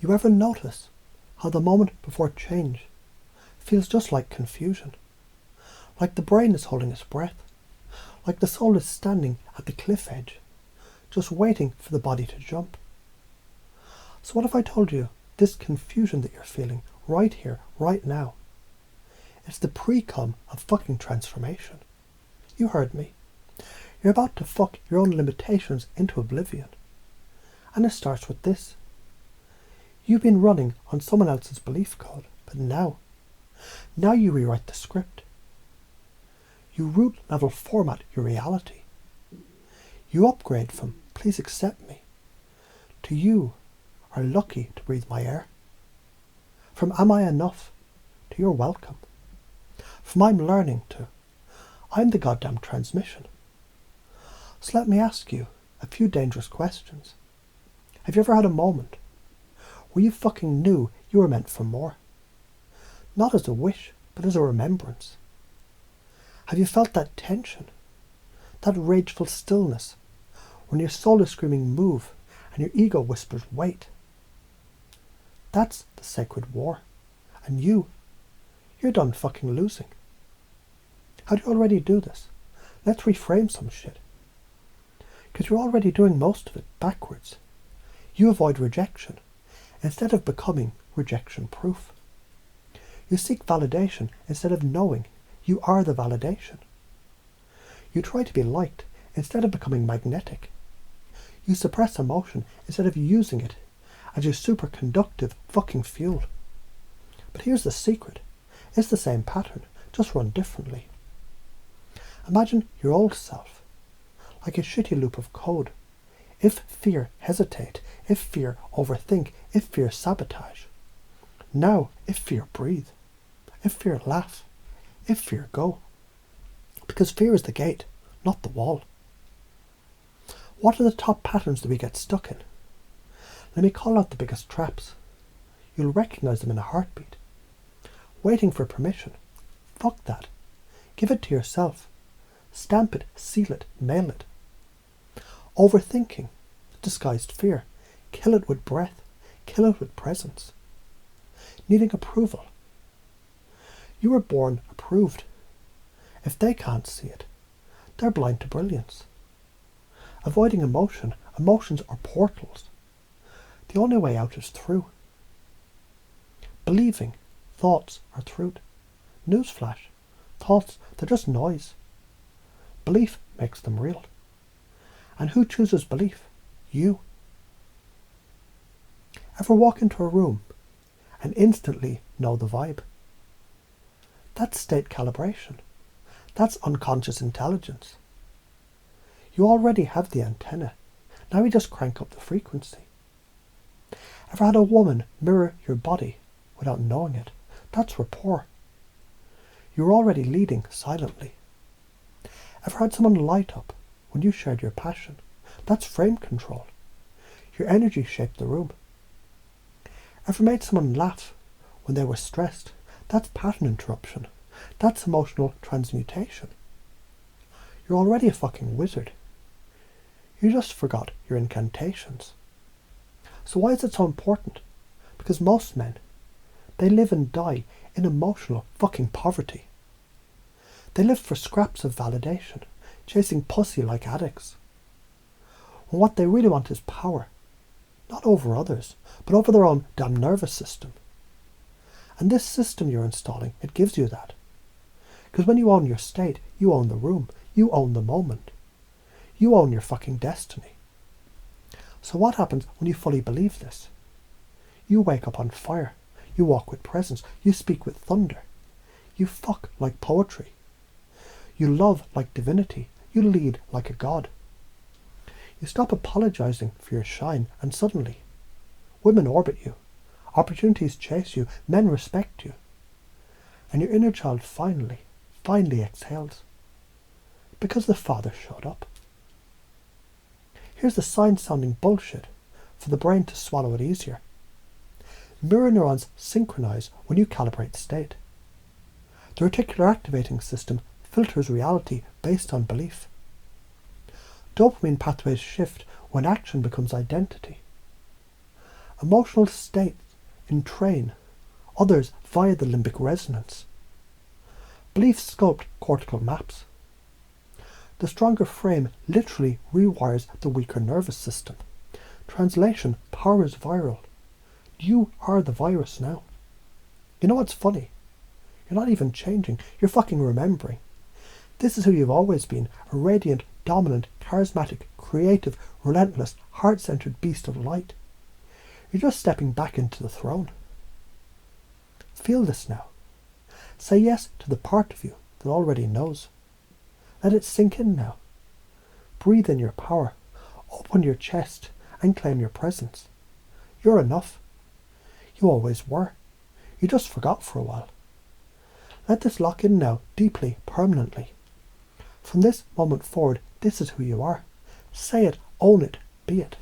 You ever notice how the moment before change feels just like confusion? Like the brain is holding its breath. Like the soul is standing at the cliff edge, just waiting for the body to jump. So what if I told you this confusion that you're feeling right here, right now, it's the pre-com of fucking transformation? You heard me. You're about to fuck your own limitations into oblivion. And it starts with this. You've been running on someone else's belief code, but now you rewrite the script. You root level format your reality. You upgrade from please accept me to you are lucky to breathe my air. From am I enough to you're welcome. From I'm learning to I'm the goddamn transmission. So let me ask you a few dangerous questions. Have you ever had a moment where you fucking knew you were meant for more? Not as a wish, but as a remembrance. Have you felt that tension? That rageful stillness when your soul is screaming move and your ego whispers wait? That's the sacred war. And you're done fucking losing. How do you already do this? Let's reframe some shit. Because you're already doing most of it backwards. You avoid rejection instead of becoming rejection proof. You seek validation instead of knowing you are the validation. You try to be liked instead of becoming magnetic. You suppress emotion instead of using it as your superconductive fucking fuel. But here's the secret. It's the same pattern, just run differently. Imagine your old self, like a shitty loop of code. If fear, hesitate. If fear, overthink. If fear, sabotage. Now, if fear, breathe. If fear, laugh. If fear, go. Because fear is the gate, not the wall. What are the top patterns that we get stuck in? Let me call out the biggest traps. You'll recognize them in a heartbeat. Waiting for permission. Fuck that. Give it to yourself. Stamp it, seal it, mail it. Overthinking. Disguised fear. Kill it with breath. Kill it with presence. Needing approval. You were born approved. If they can't see it, they're blind to brilliance. Avoiding emotion. Emotions are portals. The only way out is through. Believing. Thoughts are truth. Newsflash. Thoughts, they're just noise. Belief makes them real. And who chooses belief? You. Ever walk into a room and instantly know the vibe? That's state calibration. That's unconscious intelligence. You already have the antenna. Now we just crank up the frequency. Ever had a woman mirror your body without knowing it? That's rapport. You're already leading silently. Ever had someone light up when you shared your passion? That's frame control. Your energy shaped the room. Ever made someone laugh when they were stressed? That's pattern interruption. That's emotional transmutation. You're already a fucking wizard. You just forgot your incantations. So why is it so important? Because most men, they live and die in emotional fucking poverty. They live for scraps of validation, chasing pussy like addicts. When what they really want is power, not over others, but over their own damn nervous system. And this system you're installing, it gives you that. Because when you own your state, you own the room, you own the moment. You own your fucking destiny. So what happens when you fully believe this? You wake up on fire. You walk with presence. You speak with thunder. You fuck like poetry. You love like divinity. You lead like a god. You stop apologizing for your shine, and suddenly, women orbit you. Opportunities chase you. Men respect you. And your inner child finally exhales. Because the Father showed up. Here's the sign-sounding bullshit for the brain to swallow it easier. Mirror neurons synchronize when you calibrate state. The reticular activating system filters reality based on belief. Dopamine pathways shift when action becomes identity. Emotional states entrain, others via the limbic resonance. Beliefs sculpt cortical maps. The stronger frame literally rewires the weaker nervous system. Translation: power is viral. You are the virus now. You know what's funny? You're not even changing, you're fucking remembering. This is who you've always been, a radiant, dominant, charismatic, creative, relentless, heart-centered beast of light. You're just stepping back into the throne. Feel this now. Say yes to the part of you that already knows. Let it sink in now. Breathe in your power. Open your chest and claim your presence. You're enough. You always were. You just forgot for a while. Let this lock in now, deeply, permanently. From this moment forward, this is who you are. Say it, own it, be it.